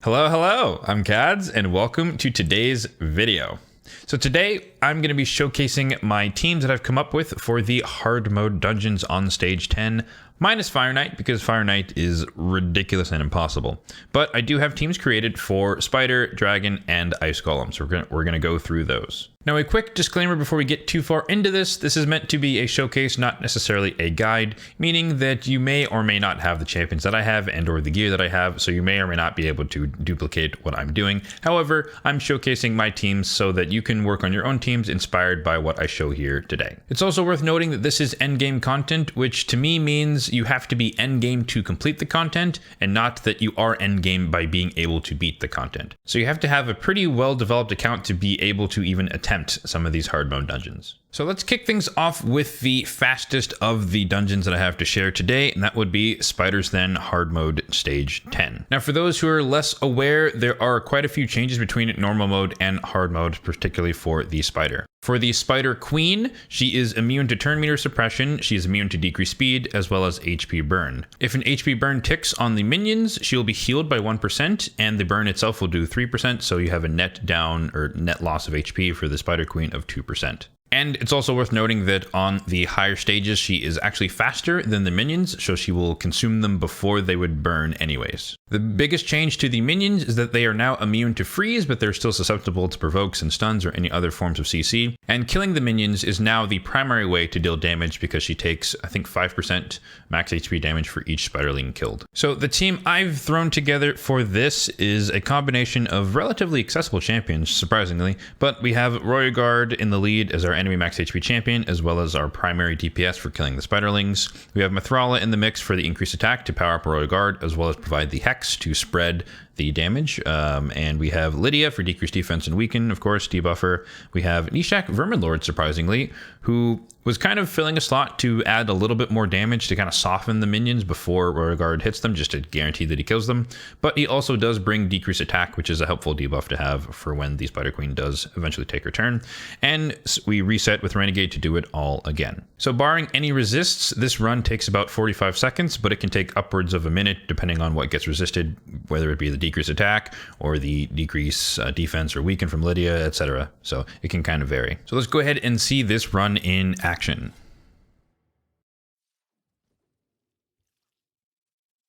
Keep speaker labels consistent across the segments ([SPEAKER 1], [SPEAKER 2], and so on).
[SPEAKER 1] Hello, I'm Kads, and welcome to today's video. So today, I'm going to be showcasing my teams that I've come up with for the hard mode dungeons on stage 10, minus Fire Knight, because Fire Knight is ridiculous and impossible. But I do have teams created for Spider, Dragon, and Ice Golem, so we're gonna go through those. Now, a quick disclaimer before we get too far into this. This is meant to be a showcase, not necessarily a guide, meaning that you may or may not have the champions that I have and or the gear that I have, so you may or may not be able to duplicate what I'm doing. However, I'm showcasing my teams so that you can work on your own teams inspired by what I show here today. It's also worth noting that this is endgame content, which to me means you have to be endgame to complete the content, and not that you are endgame by being able to beat the content. So you have to have a pretty well-developed account to be able to even attempt some of these hard mode dungeons. So let's kick things off with the fastest of the dungeons that I have to share today, and that would be Spider's Den hard mode stage 10. Now, for those who are less aware, there are quite a few changes between normal mode and hard mode, particularly for the Spider. For the Spider Queen, she is immune to turn meter suppression, she is immune to decreased speed, as well as HP burn. If an HP burn ticks on the minions, she will be healed by 1%, and the burn itself will do 3%, so you have a net down or net loss of HP for the Spider Queen of 2%. And it's also worth noting that on the higher stages, she is actually faster than the minions, so she will consume them before they would burn anyways. The biggest change to the minions is that they are now immune to freeze, but they're still susceptible to provokes and stuns or any other forms of CC. And killing the minions is now the primary way to deal damage because she takes, I think, 5% max HP damage for each Spiderling killed. So the team I've thrown together for this is a combination of relatively accessible champions, surprisingly, but we have Royagard in the lead as our enemy max HP champion, as well as our primary DPS for killing the Spiderlings. We have Mithrala in the mix for the increased attack to power up Royagard, as well as provide the Hex to spread the damage. And we have Lydia for decreased defense and weaken, of course, debuffer. We have Nishak Verminlord, surprisingly, who was kind of filling a slot to add a little bit more damage to kind of soften the minions before Royagard hits them, just to guarantee that he kills them. But he also does bring decreased attack, which is a helpful debuff to have for when the Spider Queen does eventually take her turn. And we reset with Renegade to do it all again. So barring any resists, this run takes about 45 seconds, but it can take upwards of a minute depending on what gets resisted, whether it be the decrease attack or the decrease defense or weaken from Lydia, etc. So it can kind of vary. So let's go ahead and see this run in action.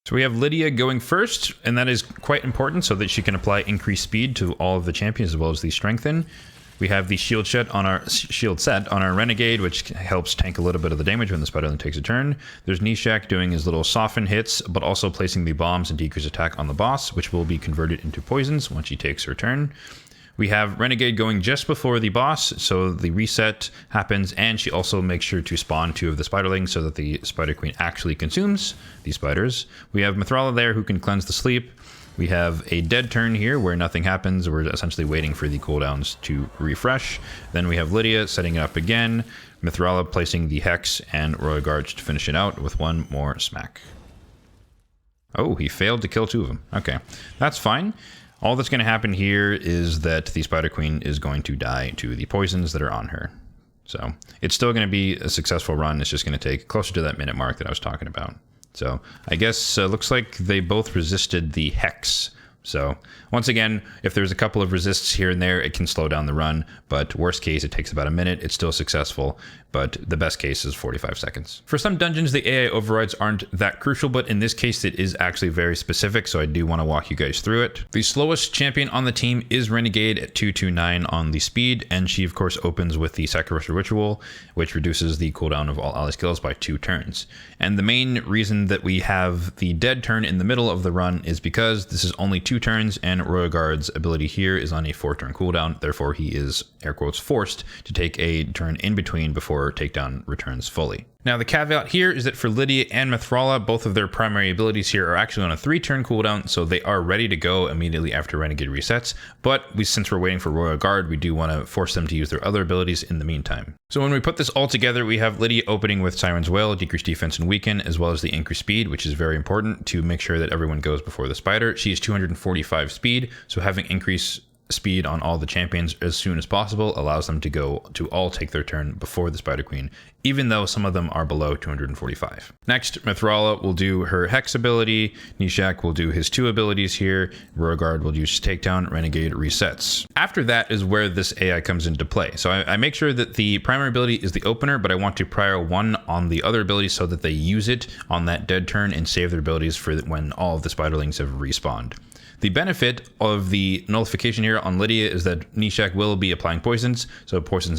[SPEAKER 1] So we have Lydia going first, and that is quite important so that she can apply increased speed to all of the champions as well as the strengthen. We have the shield set on our Renegade, which helps tank a little bit of the damage when the Spiderling takes a turn. There's Nishak doing his little soften hits, but also placing the bombs and decrease attack on the boss, which will be converted into poisons once she takes her turn. We have Renegade going just before the boss, so the reset happens, and she also makes sure to spawn 2 of the Spiderlings so that the Spider Queen actually consumes these spiders. We have Mithrala there who can cleanse the sleep. We have a dead turn here where nothing happens. We're essentially waiting for the cooldowns to refresh. Then we have Lydia setting it up again, Mithrala placing the Hex, and Royagard to finish it out with one more smack. Oh, he failed to kill 2 of them. Okay, that's fine. All that's going to happen here is that the Spider Queen is going to die to the poisons that are on her. So it's still going to be a successful run. It's just going to take closer to that minute mark that I was talking about. So I guess looks like they both resisted the Hex. So once again, if there's a couple of resists here and there, it can slow down the run. But worst case, it takes about a minute. It's still successful, but the best case is 45 seconds. For some dungeons, the AI overrides aren't that crucial, but in this case, it is actually very specific. So I do want to walk you guys through it. The slowest champion on the team is Renegade at 229 on the speed. And she, of course, opens with the Sacrificial Ritual, which reduces the cooldown of all ally skills by 2 turns. And the main reason that we have the dead turn in the middle of the run is because this is only 2 turns, and Royagard's ability here is on a 4-turn cooldown. Therefore, he is, air quotes, forced to take a turn in between before takedown returns fully. Now, the caveat here is that for Lydia and Mithrala, both of their primary abilities here are actually on a 3-turn cooldown, so they are ready to go immediately after Renegade resets. But since we're waiting for Royagard, we do want to force them to use their other abilities in the meantime. So when we put this all together, we have Lydia opening with Siren's Wail, decreased defense and weaken, as well as the increased speed, which is very important to make sure that everyone goes before the Spider. She is 245 speed, so having increased speed on all the champions as soon as possible allows them to all take their turn before the Spider Queen even though some of them are below 245. Next, Mithrala will do her Hex ability, Nishak will do his 2 abilities here, Beauregard will use Takedown, Renegade resets. After that is where this AI comes into play. So I make sure that the primary ability is the opener, but I want to prior 1 on the other ability so that they use it on that dead turn and save their abilities for when all of the spiderlings have respawned. The benefit of the nullification here on Lydia is that Nishak will be applying poisons, so poison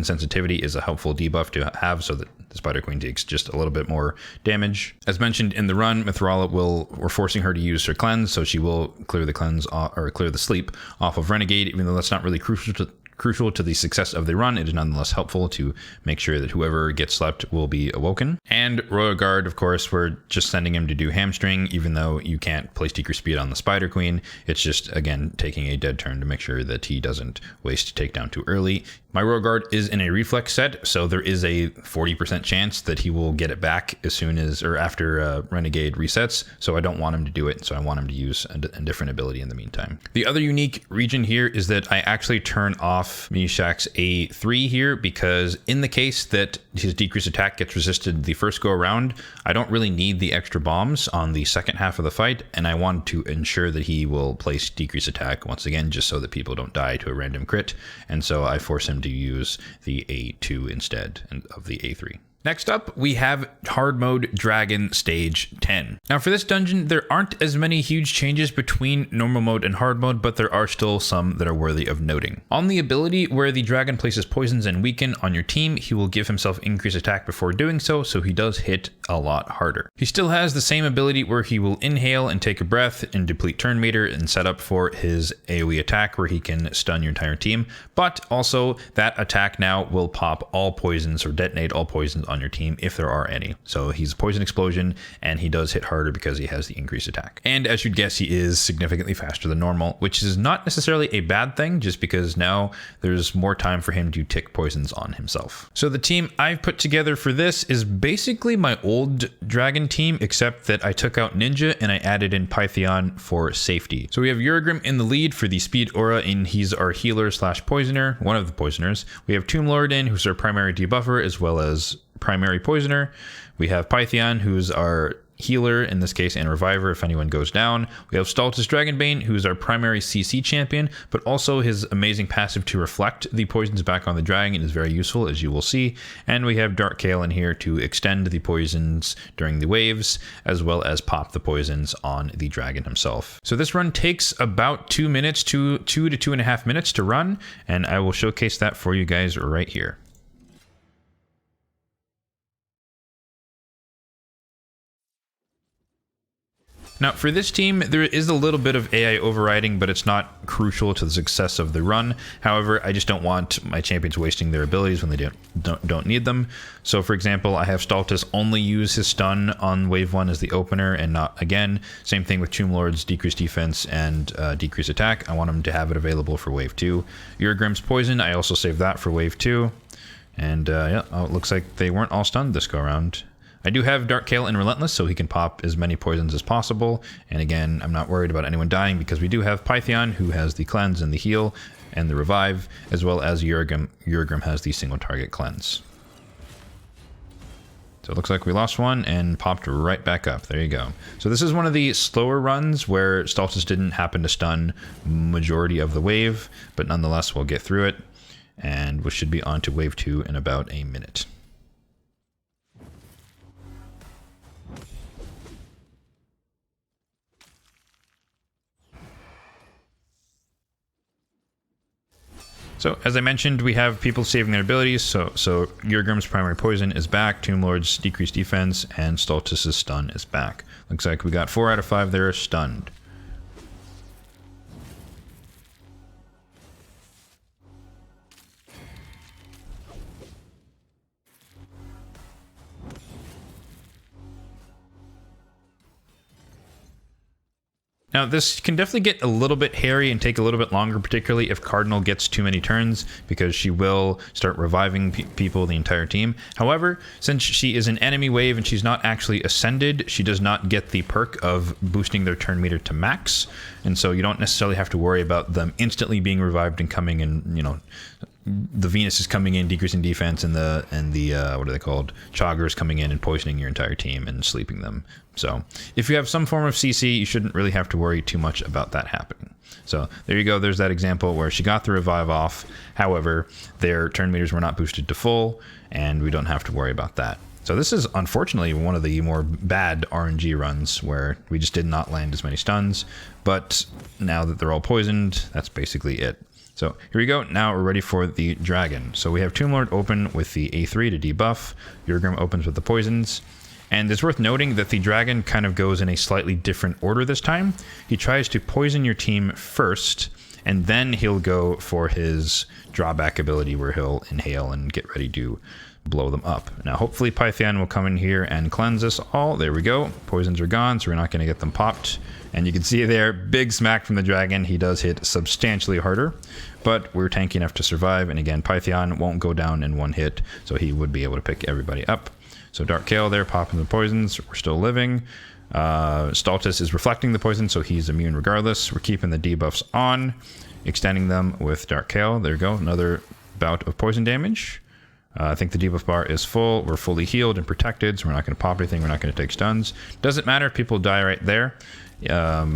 [SPEAKER 1] sensitivity is a helpful debuff to have so that the Spider Queen takes just a little bit more damage. As mentioned in the run, Mithrala we're forcing her to use her cleanse, so she will clear the cleanse or clear the sleep off of Renegade, even though that's not really crucial to the success of the run. It is nonetheless helpful to make sure that whoever gets slept will be awoken. And Royal Guard, of course, we're just sending him to do hamstring, even though you can't place Decrease Speed on the Spider Queen. It's just, again, taking a dead turn to make sure that he doesn't waste takedown too early. My Royal Guard is in a reflex set, so there is a 40% chance that he will get it back as soon as, or after Renegade resets, so I don't want him to do it, so I want him to use a different ability in the meantime. The other unique region here is that I actually turn off Nishak's A3 here, because in the case that his decreased attack gets resisted the first go around, I don't really need the extra bombs on the second half of the fight, and I want to ensure that he will place decreased attack once again, just so that people don't die to a random crit, and so I force him to use the A2 instead of the A3. Next up, we have Hard Mode Dragon Stage 10. Now for this dungeon, there aren't as many huge changes between normal mode and hard mode, but there are still some that are worthy of noting. On the ability where the dragon places poisons and weaken on your team, he will give himself increased attack before doing so, so he does hit a lot harder. He still has the same ability where he will inhale and take a breath and deplete turn meter and set up for his AoE attack where he can stun your entire team, but also that attack now will pop all poisons or detonate all poisons on your team if there are any. So he's a poison explosion and he does hit harder because he has the increased attack. And as you'd guess, he is significantly faster than normal, which is not necessarily a bad thing, just because now there's more time for him to tick poisons on himself. So the team I've put together for this is basically my old dragon team, except that I took out Ninja and I added in Pythion for safety. So we have Urgrim in the lead for the speed aura, and he's our healer slash poisoner, one of the poisoners. We have Tomb Lord in, who's our primary debuffer as well as primary poisoner. We have Pythion, who's our healer in this case, and reviver if anyone goes down. We have Stultus Dragonbane, who's our primary CC champion, but also his amazing passive to reflect the poisons back on the dragon is very useful, as you will see. And we have Dark Kale in here to extend the poisons during the waves, as well as pop the poisons on the dragon himself. So this run takes about 2 minutes, 2 to 2.5 minutes to run, and I will showcase that for you guys right here. Now for this team, there is a little bit of AI overriding, but it's not crucial to the success of the run. However, I just don't want my champions wasting their abilities when they don't need them. So for example, I have Stultus only use his stun on wave 1 as the opener and not again. Same thing with Tomb Lord's decreased defense and decreased attack. I want him to have it available for wave 2. Urgrim's poison, I also saved that for wave 2. And yeah, oh, it looks like they weren't all stunned this go around. I do have Dark Kale and Relentless, so he can pop as many poisons as possible. And again, I'm not worried about anyone dying because we do have Pythion, who has the cleanse and the heal and the revive, as well as Urgrim has the single target cleanse. So it looks like we lost one and popped right back up. There you go. So this is one of the slower runs where Stultus didn't happen to stun majority of the wave, but nonetheless, we'll get through it. And we should be on to wave 2 in about a minute. So as I mentioned, we have people saving their abilities. So Urgrim's primary poison is back, Tomb Lord's decreased defense, and Stultus' stun is back. Looks like we got 4 out of 5 there stunned. Now this can definitely get a little bit hairy and take a little bit longer, particularly if Cardinal gets too many turns, because she will start reviving people, the entire team. However, since she is an enemy wave and she's not actually ascended, she does not get the perk of boosting their turn meter to max, and so you don't necessarily have to worry about them instantly being revived and coming and, you know, the Venus is coming in, decreasing defense, and the what are they called? Choggers coming in and poisoning your entire team and sleeping them. So if you have some form of CC, you shouldn't really have to worry too much about that happening. So there you go. There's that example where she got the revive off. However, their turn meters were not boosted to full, and we don't have to worry about that. So this is unfortunately one of the more bad RNG runs where we just did not land as many stuns. But now that they're all poisoned, that's basically it. So here we go. Now we're ready for the dragon. So we have Tomb Lord open with the A3 to debuff. Urgrim opens with the poisons. And it's worth noting that the dragon kind of goes in a slightly different order this time. He tries to poison your team first, and then he'll go for his drawback ability where he'll inhale and get ready to blow them up. Now hopefully Pythion will come in here and cleanse us all. There we go. Poisons are gone, so we're not going to get them popped. And you can see there, big smack from the dragon. He does hit substantially harder, but we're tanky enough to survive. And again, Pythion won't go down in one hit, so he would be able to pick everybody up. So Dark Kale there, popping the poisons. We're still living. Stultus is reflecting the poison, so he's immune regardless. We're keeping the debuffs on, extending them with Dark Kale. There you go, another bout of poison damage. I think the debuff bar is full. We're fully healed and protected, so we're not going to pop anything. We're not going to take stuns. Doesn't matter if people die right there,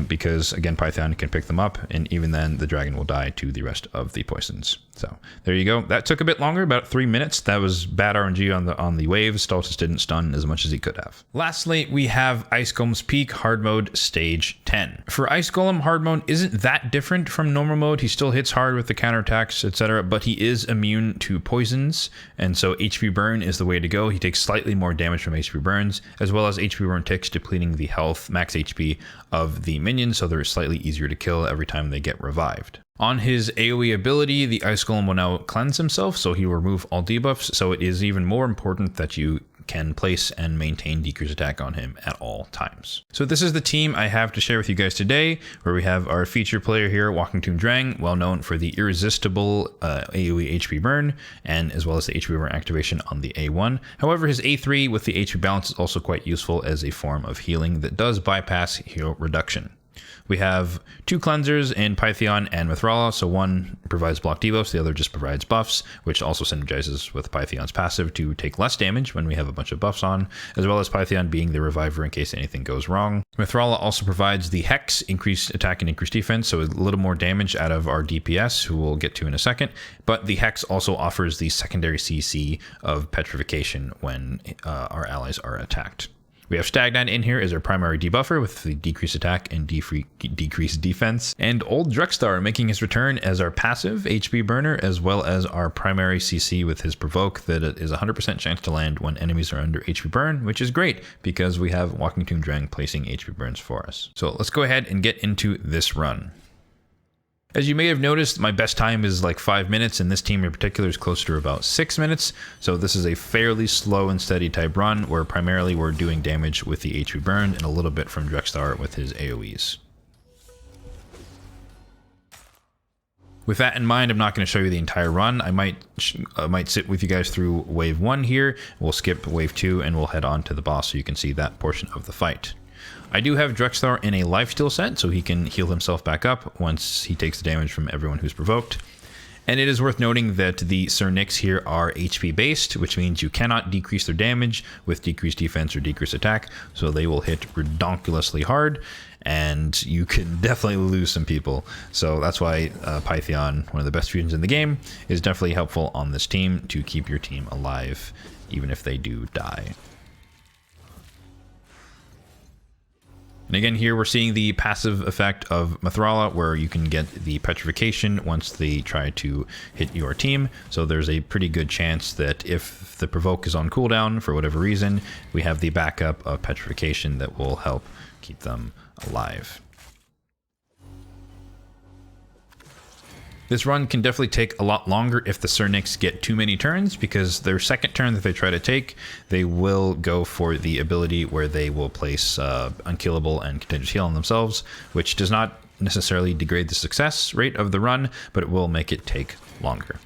[SPEAKER 1] because again, Python can pick them up, and even then the dragon will die to the rest of the poisons. So there you go. That took a bit longer, about 3 minutes. That was bad RNG on the waves. Stultus didn't stun as much as he could have. Lastly, we have Ice Golem's Peak Hard Mode Stage 10. For Ice Golem, Hard Mode isn't that different from normal mode. He still hits hard with the counterattacks, etc., but he is immune to poisons, and so HP burn is the way to go. He takes slightly more damage from HP burns, as well as HP burn ticks, depleting the health, max HP of the minions, so they're slightly easier to kill every time they get revived. On his AoE ability, the Ice Golem will now cleanse himself, so he will remove all debuffs, so it is even more important that you can place and maintain decrease attack on him at all times. So this is the team I have to share with you guys today, where we have our feature player here, Walking Tomb Drang, well known for the irresistible AoE HP burn, and as well as the HP burn activation on the A1. However, his A3 with the HP balance is also quite useful as a form of healing that does bypass heal reduction. We have two cleansers in Pythion and Mithrala, so one provides block debuffs, the other just provides buffs, which also synergizes with Pythion's passive to take less damage when we have a bunch of buffs on, as well as Pythion being the reviver in case anything goes wrong. Mithrala also provides the Hex, increased attack and increased defense, so a little more damage out of our DPS, who we'll get to in a second, but the Hex also offers the secondary CC of petrification when our allies are attacked. We have Stagnant in here as our primary debuffer with the decreased attack and decreased defense. And Old Druckstar making his return as our passive HP burner, as well as our primary CC with his provoke that is 100% chance to land when enemies are under HP burn, which is great because we have Walking Tomb Drang placing HP burns for us. So let's go ahead and get into this run. As you may have noticed, my best time is like 5 minutes, and this team in particular is closer to about 6 minutes. So this is a fairly slow and steady type run where primarily we're doing damage with the HP burn and a little bit from Druckstar with his AoEs. With that in mind, I'm not going to show you the entire run. I might sit with you guys through wave 1 here. We'll skip wave 2 and we'll head on to the boss so you can see that portion of the fight. I do have Druckstar in a lifesteal set, so he can heal himself back up once he takes the damage from everyone who's provoked. And it is worth noting that the Sir Nicks here are HP based, which means you cannot decrease their damage with decreased defense or decreased attack, so they will hit redonkulously hard, and you can definitely lose some people. So that's why Pythion, one of the best fusions in the game, is definitely helpful on this team to keep your team alive, even if they do die. And again, here we're seeing the passive effect of Mithrala, where you can get the petrification once they try to hit your team. So there's a pretty good chance that if the provoke is on cooldown for whatever reason, we have the backup of petrification that will help keep them alive. This run can definitely take a lot longer if the Sir Nicks get too many turns, because their second turn that they try to take, they will go for the ability where they will place Unkillable and Contagious Heal on themselves, which does not necessarily degrade the success rate of the run, but it will make it take longer.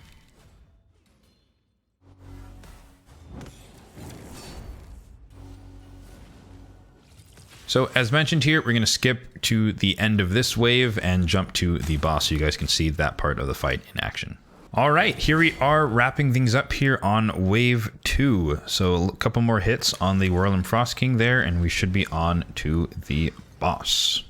[SPEAKER 1] So as mentioned here, we're going to skip to the end of this wave and jump to the boss so you guys can see that part of the fight in action. All right, here we are wrapping things up here on wave 2. So a couple more hits on the Whirl and Frost King there, and we should be on to the boss.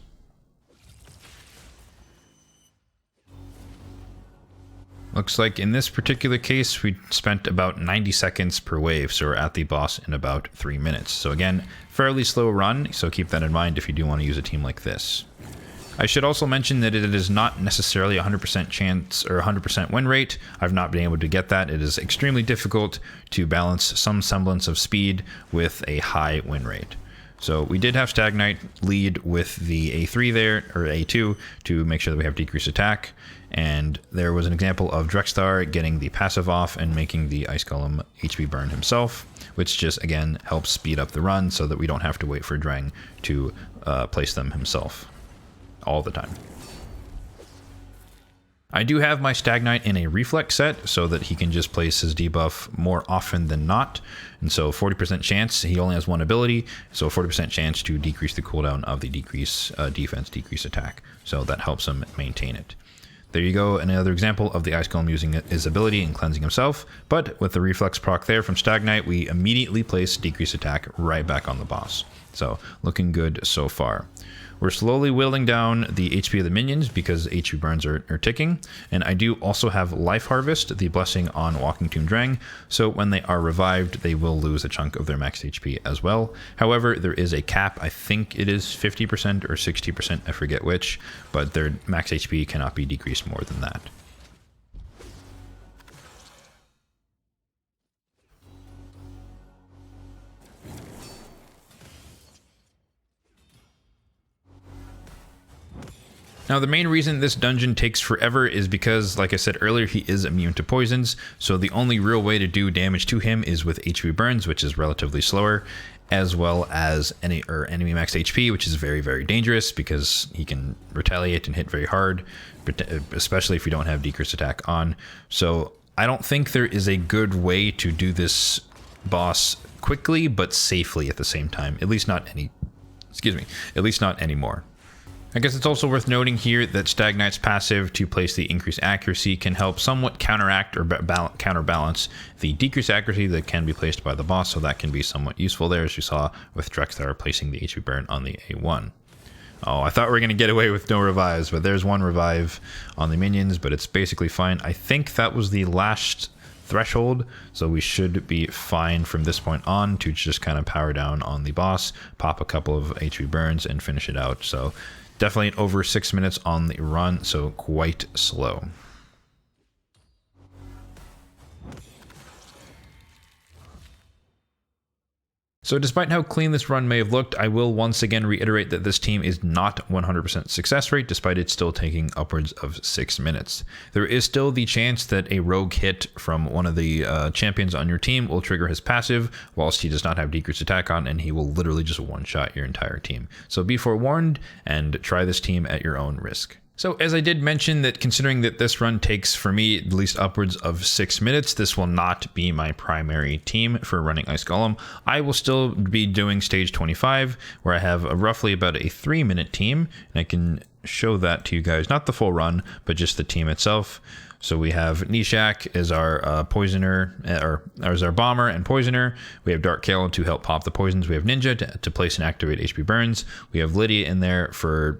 [SPEAKER 1] Looks like in this particular case, we spent about 90 seconds per wave, so we're at the boss in about 3 minutes. So again, fairly slow run, so keep that in mind if you do want to use a team like this. I should also mention that it is not necessarily a 100% chance or 100% win rate. I've not been able to get that. It is extremely difficult to balance some semblance of speed with a high win rate. So we did have Stag Knight lead with the A3 there, or A2, to make sure that we have decreased attack. And there was an example of Drexthar getting the passive off and making the Ice Golem HP burn himself, which just, again, helps speed up the run so that we don't have to wait for Drang to place them himself all the time. I do have my Stag Knight in a reflex set so that he can just place his debuff more often than not. And so 40% chance, he only has one ability, so 40% chance to decrease the cooldown of the decrease defense, decrease attack. So that helps him maintain it. There you go, another example of the Ice Golem using his ability and cleansing himself. But with the reflex proc there from Stag Knight, we immediately place decrease attack right back on the boss. So looking good so far. We're slowly whittling down the HP of the minions because HP burns are ticking. And I do also have Life Harvest, the blessing on Walking Tomb Drang. So when they are revived, they will lose a chunk of their max HP as well. However, there is a cap. I think it is 50% or 60%, I forget which, but their max HP cannot be decreased more than that. Now, the main reason this dungeon takes forever is because, like I said earlier, he is immune to poisons, so the only real way to do damage to him is with HP burns, which is relatively slower, as well as enemy max HP, which is very, very dangerous because he can retaliate and hit very hard, especially if you don't have decreased attack on. So I don't think there is a good way to do this boss quickly, but safely at the same time, at least not anymore. I guess it's also worth noting here that Stag Knight's passive to place the increased accuracy can help somewhat counteract or counterbalance the decreased accuracy that can be placed by the boss, so that can be somewhat useful there, as you saw with Drexthar placing the HP burn on the A1. Oh, I thought we were going to get away with no revives, but there's one revive on the minions, but it's basically fine. I think that was the last threshold, so we should be fine from this point on to just kind of power down on the boss, pop a couple of HP burns, and finish it out. So definitely over 6 minutes on the run, so quite slow. So despite how clean this run may have looked, I will once again reiterate that this team is not 100% success rate, despite it still taking upwards of 6 minutes. There is still the chance that a rogue hit from one of the champions on your team will trigger his passive, whilst he does not have decreased attack on, and he will literally just one-shot your entire team. So be forewarned and try this team at your own risk. So as I did mention, that considering that this run takes for me at least upwards of 6 minutes, this will not be my primary team for running Ice Golem. I will still be doing stage 25, where I have roughly about a 3-minute team, and I can show that to you guys, not the full run, but just the team itself. So we have Nishak as our poisoner, or as our bomber and poisoner. We have Dark Kale to help pop the poisons. We have Ninja to place and activate HP burns. We have Lydia in there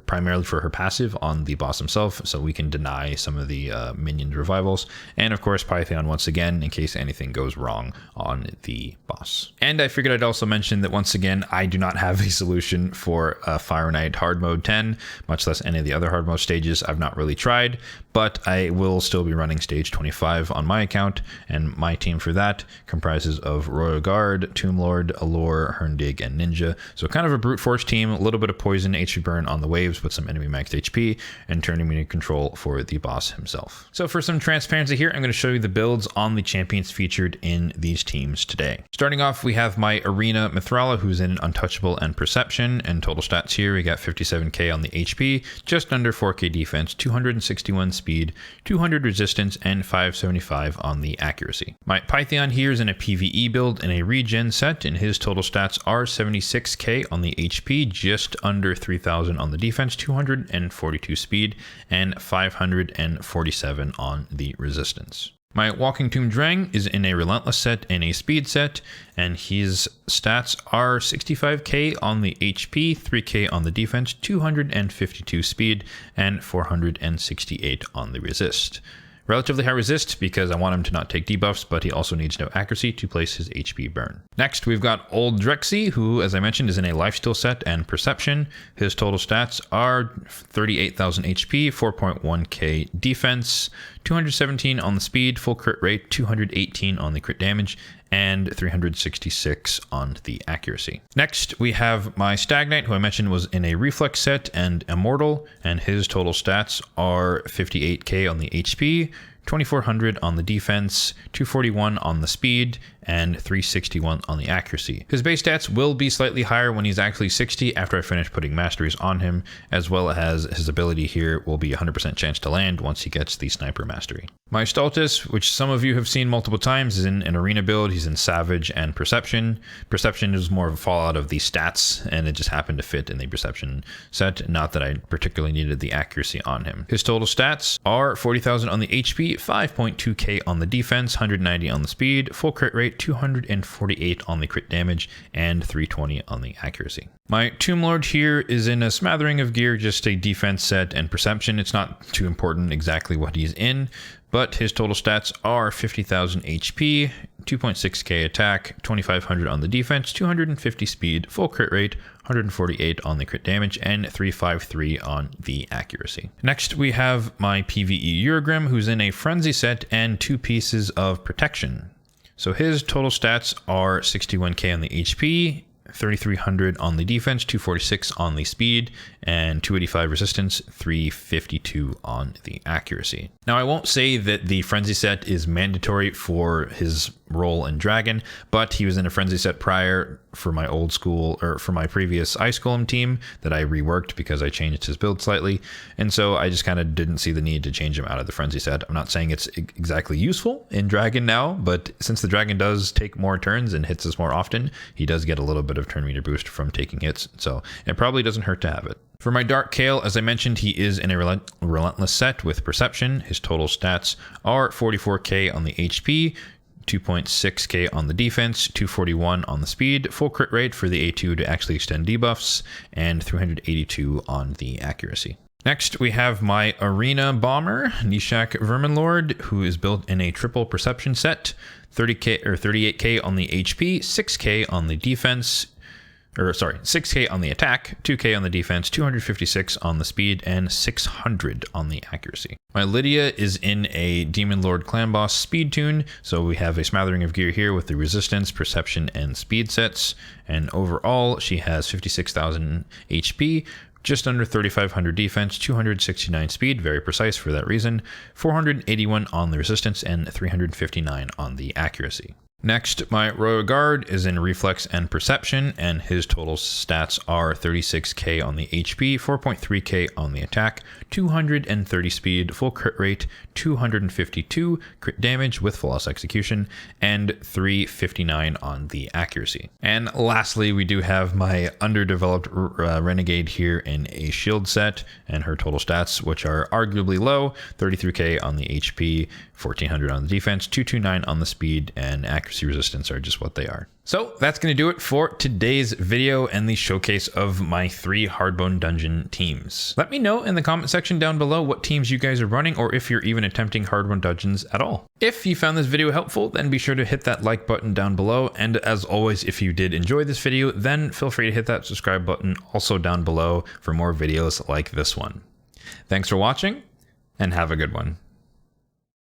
[SPEAKER 1] primarily for her passive on the boss himself, so we can deny some of the minion revivals. And of course, Python once again, in case anything goes wrong on the boss. And I figured I'd also mention that once again, I do not have a solution for Fire Knight Hard Mode 10, much less any of the other hard mode stages. I've not really tried, but I will still be running stage 25 on my account, and my team for that comprises of Royal Guard, Tomb Lord, Allure, Herndig, and Ninja. So kind of a brute force team, a little bit of poison, HP burn on the waves, but some enemy maxed HP, and turn immunity control for the boss himself. So for some transparency here, I'm going to show you the builds on the champions featured in these teams today. Starting off, we have my Arena Mithrala, who's in Untouchable and Perception, and total stats here, we got 57k on the HP, just under 4k defense, 261 speed, 200 resistance, and 575 on the accuracy. My Python here is in a PvE build in a regen set, and his total stats are 76k on the HP, just under 3000 on the defense, 242 speed, and 547 on the resistance. My Walking Tomb Drang is in a Relentless set and a Speed set, and his stats are 65k on the HP, 3k on the defense, 252 speed, and 468 on the resist. Relatively high resist because I want him to not take debuffs, but he also needs no accuracy to place his HP burn. Next, we've got Old Drexy, who, as I mentioned, is in a Lifesteal set and Perception. His total stats are 38,000 HP, 4.1k defense, 217 on the speed, full crit rate, 218 on the crit damage, and 366 on the accuracy. Next, we have my Stag Knight, who I mentioned was in a Reflex set and Immortal, and his total stats are 58k on the HP, 2400 on the defense, 241 on the speed, and 361 on the accuracy. His base stats will be slightly higher when he's actually 60 after I finish putting masteries on him, as well as his ability here will be 100% chance to land once he gets the sniper mastery. My Stultus, which some of you have seen multiple times, is in an arena build. He's in Savage and Perception. Perception is more of a fallout of the stats, and it just happened to fit in the Perception set, not that I particularly needed the accuracy on him. His total stats are 40,000 on the HP, 5.2k on the defense, 190 on the speed, full crit rate, 248 on the crit damage, and 320 on the accuracy. My Tomb Lord here is in a smattering of gear, just a defense set and Perception. It's not too important exactly what he's in, but his total stats are 50,000 HP, 2.6k attack, 2,500 on the defense, 250 speed, full crit rate, 148 on the crit damage, and 353 on the accuracy. Next, we have my PvE Eurogrim, who's in a Frenzy set and 2 pieces of protection. So his total stats are 61k on the HP, 3,300 on the defense, 246 on the speed, and 285 resistance, 352 on the accuracy. Now, I won't say that the Frenzy set is mandatory for his role in Dragon, but he was in a Frenzy set prior for my old school, or for my previous Ice Golem team that I reworked because I changed his build slightly, and so I just kind of didn't see the need to change him out of the Frenzy set. I'm not saying it's exactly useful in Dragon now, but since the Dragon does take more turns and hits us more often, he does get a little bit of turn meter boost from taking hits, so it probably doesn't hurt to have it. For my Dark Kale, as I mentioned, he is in a Relentless set with Perception. His total stats are 44k on the HP, 2.6k on the defense, 241 on the speed, full crit rate for the A2 to actually extend debuffs, and 382 on the accuracy. Next, we have my Arena Bomber, Nishak Verminlord, who is built in a triple Perception set, 30k or 38k on the HP, 6k on the defense, 6k on the attack, 2k on the defense, 256 on the speed, and 600 on the accuracy. My Lydia is in a Demon Lord Clan Boss speed tune, so we have a smattering of gear here with the resistance, perception, and speed sets, and overall she has 56,000 HP, just under 3,500 defense, 269 speed, very precise for that reason, 481 on the resistance, and 359 on the accuracy. Next, my Royal Guard is in Reflex and Perception, and his total stats are 36k on the HP, 4.3k on the attack, 230 speed, full crit rate, 252 crit damage with flawless execution, and 359 on the accuracy. And lastly, we do have my underdeveloped Renegade here in a shield set, and her total stats, which are arguably low, 33k on the HP, 1400 on the defense, 229 on the speed, and accuracy resistance are just what they are. So that's going to do it for today's video and the showcase of my 3 Hardbone Dungeon teams. Let me know in the comment section down below what teams you guys are running, or if you're even attempting Hardbone Dungeons at all. If you found this video helpful, then be sure to hit that like button down below. And as always, if you did enjoy this video, then feel free to hit that subscribe button also down below for more videos like this one. Thanks for watching, and have a good one.